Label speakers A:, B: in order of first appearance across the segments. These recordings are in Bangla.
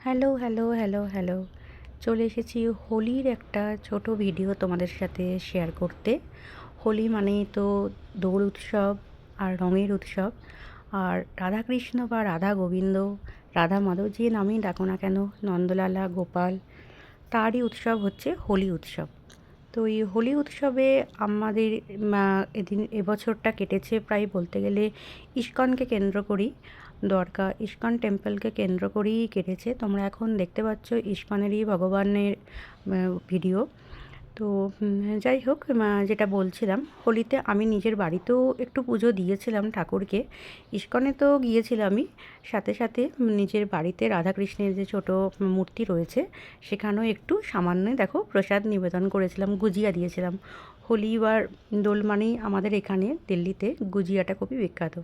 A: Hello, hello, hello, hello. চলে এসেছি হোলির একটা ছোট ভিডিও তোমাদের সাথে শেয়ার করতে। হোলি মানেই তো দোল উৎসব আর রঙের উৎসব। আর রাধাকৃষ্ণ বা রাধা গোবিন্দ, রাধা মাধব যে নামেই ডাকো না কেন, নন্দলালা, গোপাল, তারই উৎসব হচ্ছে হোলি উৎসব। তো এই হোলি উৎসবে আমাদের এবছরটা কেটেছে প্রায় বলতে গেলে ইস্কনকে কেন্দ্র করেই, দ্বারকা ইস্কন টেম্পলকে কেন্দ্র করেই কেটেছে। তোমরা এখন দেখতে পাচ্ছ ইস্কনেরই ভগবানের ভিডিও। তো যাই হোক, যেটা বলছিলাম, হোলিতে আমি নিজের বাড়িতেও একটু পুজো দিয়েছিলাম ঠাকুরকে। ইস্কনে তো গিয়েছিলামই, সাথে সাথে নিজের বাড়িতে রাধাকৃষ্ণের যে ছোট মূর্তি রয়েছে সেখানেও একটু সামান্য দেখো প্রসাদ নিবেদন করেছিলাম, গুজিয়া দিয়েছিলাম। হোলি বা দোল মানেই আমাদের এখানে দিল্লিতে গুজিয়াটা খুবই বিখ্যাত।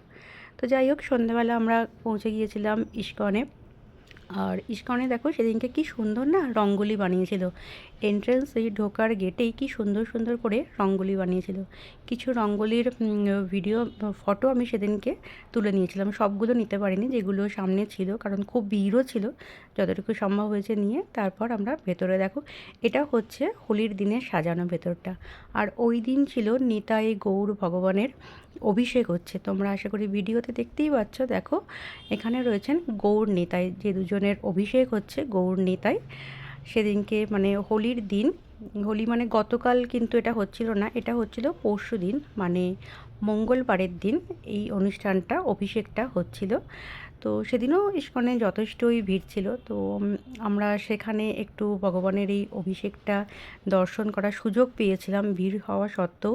A: তো যাই হোক, সন্ধ্যাবেলা আমরা পৌঁছে গিয়েছিলাম ইস্কনে। আর ইস্কনে দেখো সেদিনকে কি সুন্দর না রঙ্গোলি বানিয়েছিল। এন্ট্রেন্স এই ঢোকার গেটেই কি সুন্দর সুন্দর করে রঙ্গোলি বানিয়েছিল। কিছু রঙ্গোলির ভিডিও ফটো আমি সেদিনকে তুলে নিয়েছিলাম, সবগুলো নিতে পারিনি, যেগুলো সামনে ছিল, কারণ খুব ভিড়ও ছিল। যতটুকু সম্ভব হয়েছে নিয়ে তারপর আমরা ভেতরে দেখো, এটা হচ্ছে হোলির দিনে সাজানো ভেতরটা। আর ওই দিন ছিল নিতাই গৌর ভগবানের অভিষেক হচ্ছে। তোমরা আশা করি ভিডিওতে দেখতেই পাচ্ছ, দেখো এখানে রয়েছেন গৌর নিতাই, যে দুজনের অভিষেক হচ্ছে গৌর নিতাই। সেদিনকে মানে হোলির দিন, হোলি মানে গতকাল কিন্তু এটা হচ্ছিল না, এটা হচ্ছিল পরশু দিন, মানে মঙ্গলবারের দিন এই অনুষ্ঠানটা, অভিষেকটা হচ্ছিল। তো সেদিনও ইস্কনে যথেষ্টই ভিড় ছিল। তো আমরা সেখানে একটু ভগবানের এই অভিষেকটা দর্শন করার সুযোগ পেয়েছিলাম, ভিড় হওয়া সত্ত্বেও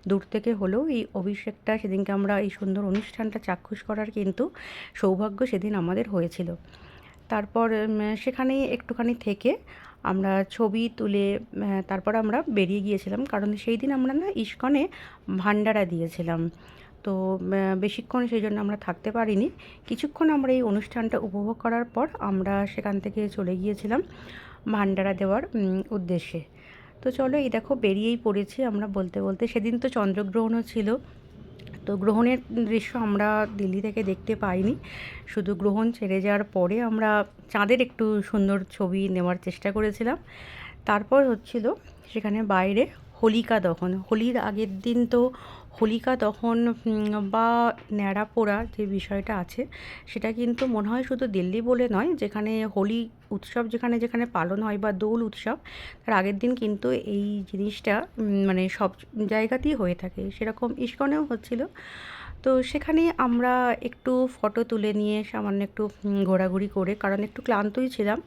A: দূর থেকে হলেও এই অভিষেকটা সেদিনকে আমরা এই সুন্দর অনুষ্ঠানটা চাক্ষুষ করার কিন্তু সৌভাগ্য সেদিন আমাদের হয়েছিল। তারপর সেখানেই একটুখানি থেকে আমরা ছবি তুলে তারপর আমরা বেরিয়ে গিয়েছিলাম, কারণ সেই দিন আমরা না ইস্কনে ভান্ডারা দিয়েছিলাম। তো বেশিক্ষণ সেই জন্য আমরা থাকতে পারিনি। কিছুক্ষণ আমরা এই অনুষ্ঠানটা উপভোগ করার পর আমরা সেখান থেকে চলে গিয়েছিলাম ভান্ডারা দেওয়ার উদ্দেশ্যে। তো চলো, এই দেখো বেরিয়েই পড়েছি আমরা বলতে বলতে। সেদিন তো চন্দ্রগ্রহণও ছিল, তো গ্রহণের দৃশ্য আমরা দিল্লি থেকে দেখতে পাইনি। শুধু গ্রহণ ছেড়ে যাওয়ার পরে আমরা চাঁদের একটু সুন্দর ছবি নেওয়ার চেষ্টা করেছিলাম। তারপর হচ্ছিল সেখানে বাইরে হোলিকা দহন। হোলির আগের দিন তো হোলিকা দহন বা ন্যাড়া পোড়া যে বিষয়টা আছে, সেটা কিন্তু মনে হয় শুধু দিল্লি বলে নয়, যেখানে হোলি উৎসব যেখানে যেখানে পালন হয় বা দোল উৎসব, তার আগের দিন কিন্তু এই জিনিসটা মানে সব জায়গাতেই হয়ে থাকে। সেরকম ইস্কনেও হচ্ছিল। তো সেখানে আমরা একটু ফটো তুলে নিয়ে সামান্য একটু ঘোরাঘুরি করে, কারণ একটু ক্লান্তই ছিলাম,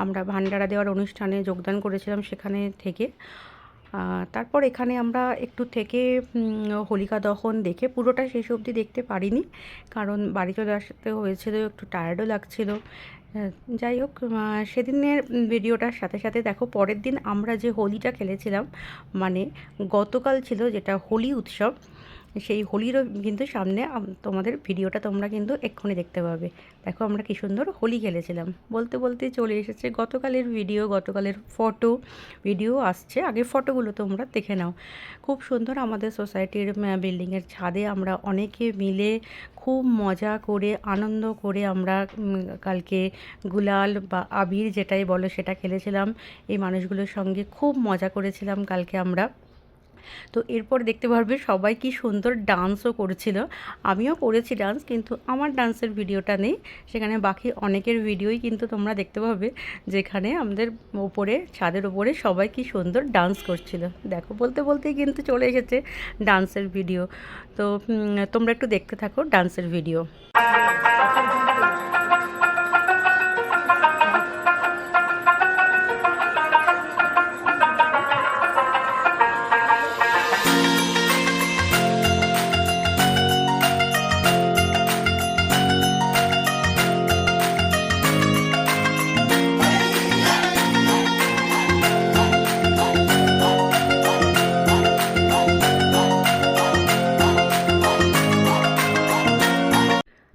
A: আমরা ভান্ডারা দেওয়ার অনুষ্ঠানে যোগদান করেছিলাম সেখানে থেকে। তারপর এখানে আমরা একটু থেকে হোলিকা দহন দেখে পুরোটা শেষ অবধি দেখতে পারিনি, কারণ বাড়ি চলে আসতে হয়েছিল, একটু টায়ার্ডও লাগছিল। যাই হোক, সেদিনের ভিডিওটার সাথে সাথে দেখো পরের দিন আমরা যে হোলিটা খেলেছিলাম, মানে গতকাল ছিল যেটা হোলি উৎসব, সেই হোলিরও কিন্তু সামনে তোমাদের ভিডিওটা তোমরা কিন্তু এক্ষুনি দেখতে পাবে। দেখো আমরা কী সুন্দর হোলি খেলেছিলাম। বলতে বলতে চলে এসেছে গতকালের ভিডিও, গতকালের ফটো ভিডিও আসছে, আগে ফটোগুলো তোমরা দেখে নাও। খুব সুন্দর আমাদের সোসাইটির বিল্ডিংয়ের ছাদে আমরা অনেকে মিলে খুব মজা করে আনন্দ করে আমরা কালকে গুলাল বা আবির যেটাই বলো সেটা খেলেছিলাম। এই মানুষগুলোর সঙ্গে খুব মজা করেছিলাম কালকে আমরা। তো এরপর দেখতে পারবে সবাই কি সুন্দর ডান্সও করেছিল। আমিও করেছি ডান্স, কিন্তু আমার ডান্সের ভিডিওটা নেই, সেখানে বাকি অনেকের ভিডিওই কিন্তু তোমরা দেখতে পাবে, যেখানে আমাদের ওপরে ছাদের ওপরে সবাই কি সুন্দর ডান্স করছিল। দেখো বলতে বলতেই কিন্তু চলে এসেছে ডান্সের ভিডিও। তো তোমরা একটু দেখতে থাকো ডান্সের ভিডিও।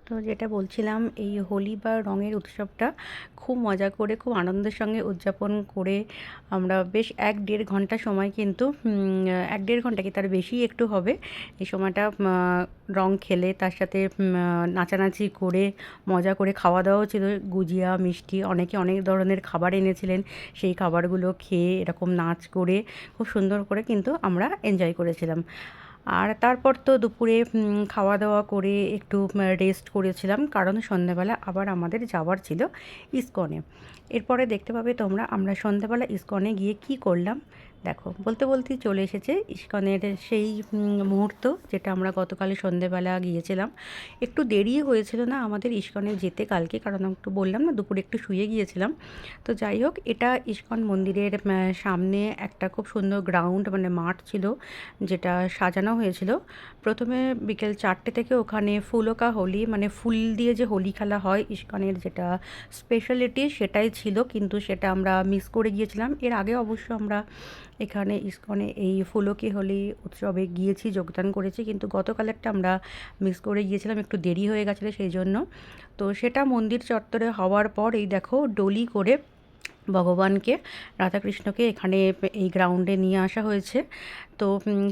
A: তো যেটা বলছিলাম এই হোলি বা রঙের উৎসবটা খুব মজা করে খুব আনন্দের সঙ্গে উদযাপন করে আমরা বেশ 1-1.5 ঘন্টা সময় কিন্তু 1-1.5 ঘন্টা কি তার বেশি একটু হবে এই সময়টা রং খেলে তার সাথে নাচানাচি করে মজা করে খাওয়া দাওয়াও ছিল, গুজিয়া মিষ্টি অনেকে অনেক ধরনের খাবার এনেছিলেন, সেই খাবারগুলো খেয়ে এরকম নাচ করে খুব সুন্দর করে কিন্তু আমরা এনজয় করেছিলাম। আর তারপর তো দুপুরে খাওয়া দাওয়া করে একটু রেস্ট করেছিলাম, কারণ সন্ধ্যাবেলা আবার আমাদের যাওয়ার ছিল ইসকনে। এরপরে দেখতে পাবে তোমরা আমরা সন্ধ্যাবেলা ইসকনে গিয়ে কি করলাম। দেখো, বলতে বলতেই চলে এসেছে ইসকনের সেই মুহূর্ত যেটা আমরা গতকাল সন্ধ্যেবেলা গিয়েছিলাম। একটু দেরি হয়েছিল না আমাদের ইসকনে যেতে কালকে, কারণ একটু বললাম না দুপুরে একটু শুয়ে গিয়েছিলাম। তো যাই হোক, এটা ইসকন মন্দিরের সামনে একটা খুব সুন্দর গ্রাউন্ড মানে মাঠ ছিল, যেটা সাজানো হয়েছিল। প্রথমে বিকেল 4টে থেকে ওখানে ফুলকা হোলি মানে ফুল দিয়ে যে হোলি খেলা হয় ইসকনের, যেটা স্পেশালিটি সেটাই ছিল, কিন্তু সেটা আমরা মিস করে গিয়েছিলাম। এর আগে অবশ্য আমরা এখানে ইসকনে এই ফুলকি হোলি উৎসবে গিয়েছি, যোগদান করেছি, কিন্তু গতকালেরটা আমরা মিস করে গিয়েছিলাম, একটু দেরি হয়ে গেছিলো সেই জন্য। তো সেটা মন্দির চত্বরে হওয়ার পর এই দেখো ডলি করে ভগবানকে, রাধাকৃষ্ণকে এখানে এই গ্রাউন্ডে নিয়ে আসা হয়েছে। তো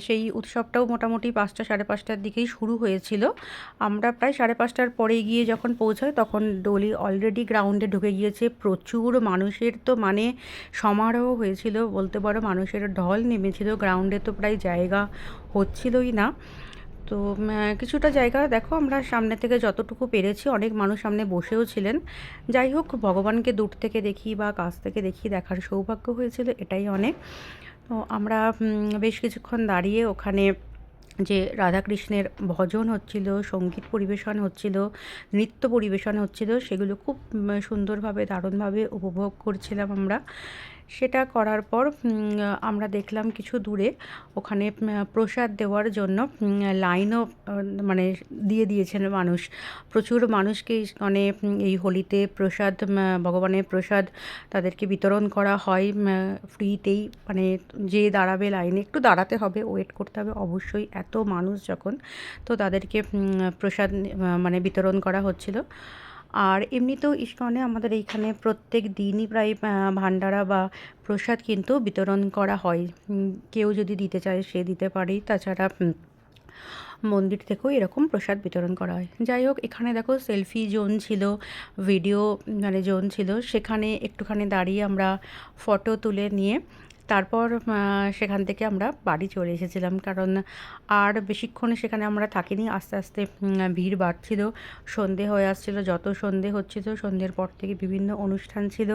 A: সেই উৎসবটাও মোটামুটি 5টা 5:30টার দিকেই শুরু হয়েছিল। আমরা প্রায় 5:30টার পরে গিয়ে যখন পৌঁছাই তখন ডলি অলরেডি গ্রাউন্ডে ঢুকে গিয়েছে। প্রচুর মানুষের তো মানে সমারোহ হয়েছিল বলতে পারো, মানুষের ঢল নেমেছিল গ্রাউন্ডে, তো প্রায় জায়গা হচ্ছিলই না। তো কিছুটা জায়গা দেখো আমরা সামনে থেকে যতটুকু পেরেছি, অনেক মানুষ সামনে বসেও ছিলেন। যাই হোক, ভগবানকে দূর থেকে দেখি বা কাছ থেকে দেখি দেখার সৌভাগ্য হয়েছিল, এটাই অনেক। তো আমরা বেশ কিছুক্ষণ দাঁড়িয়ে ওখানে যে রাধাকৃষ্ণের ভজন হচ্ছিল, সঙ্গীত পরিবেশন হচ্ছিল, নৃত্য পরিবেশন হচ্ছিল, সেগুলো খুব সুন্দরভাবে দারুণভাবে উপভোগ করছিলাম আমরা। সেটা করার পর আমরা দেখলাম কিছু দূরে ওখানে প্রসাদ দেওয়ার জন্য লাইনও মানে দিয়ে দিয়েছেন মানুষ। প্রচুর মানুষকে মানে এই হোলিতে প্রসাদ, ভগবানের প্রসাদ তাদেরকে বিতরণ করা হয় ফ্রিতেই। মানে যে দাঁড়াবে লাইনে, একটু দাঁড়াতে হবে, ওয়েট করতে হবে অবশ্যই, এত মানুষ যখন, তো তাদেরকে প্রসাদ মানে বিতরণ করা হচ্ছিল। আর এমনিতেও ইসকনে আমাদের এইখানে প্রত্যেক দিনই প্রায় ভান্ডারা বা প্রসাদ কিন্তু বিতরণ করা হয়। কেউ যদি দিতে চায় সে দিতে পারে, তাছাড়া মন্দির থেকেও এরকম প্রসাদ বিতরণ করা হয়। যাই হোক, এখানে দেখো সেলফি জোন ছিল, ভিডিও মানে জোন ছিল, সেখানে একটুখানি দাঁড়িয়ে আমরা ফটো তুলে নিয়ে তারপর সেখান থেকে আমরা বাড়ি চলে এসেছিলাম, কারণ আর বেশিক্ষণ সেখানে আমরা থাকিনি। আস্তে আস্তে ভিড় বাড়ছিল, সন্ধে হয়ে আসছিল, যত সন্ধে হচ্ছিল সন্ধ্যের পর থেকে বিভিন্ন অনুষ্ঠান ছিল,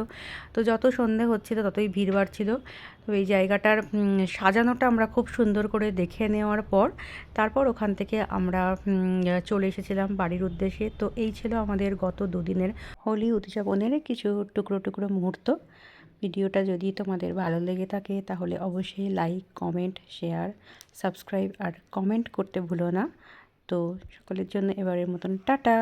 A: তো যত সন্ধে হচ্ছিল ততই ভিড় বাড়ছিল। তো এই জায়গাটার সাজানোটা আমরা খুব সুন্দর করে দেখে নেওয়ার পর তারপর ওখান থেকে আমরা চলে এসেছিলাম বাড়ির উদ্দেশ্যে। তো এই ছিল আমাদের গত দুদিনের হোলি উদযাপনের কিছু টুকরো টুকরো মুহূর্ত। ভিডিওটা যদি তোমাদের ভালো লেগে থাকে তাহলে অবশ্যই লাইক, কমেন্ট, শেয়ার, সাবস্ক্রাইব আর কমেন্ট করতে ভুলো না। তো সকলের জন্য এবারের মতন টাটা।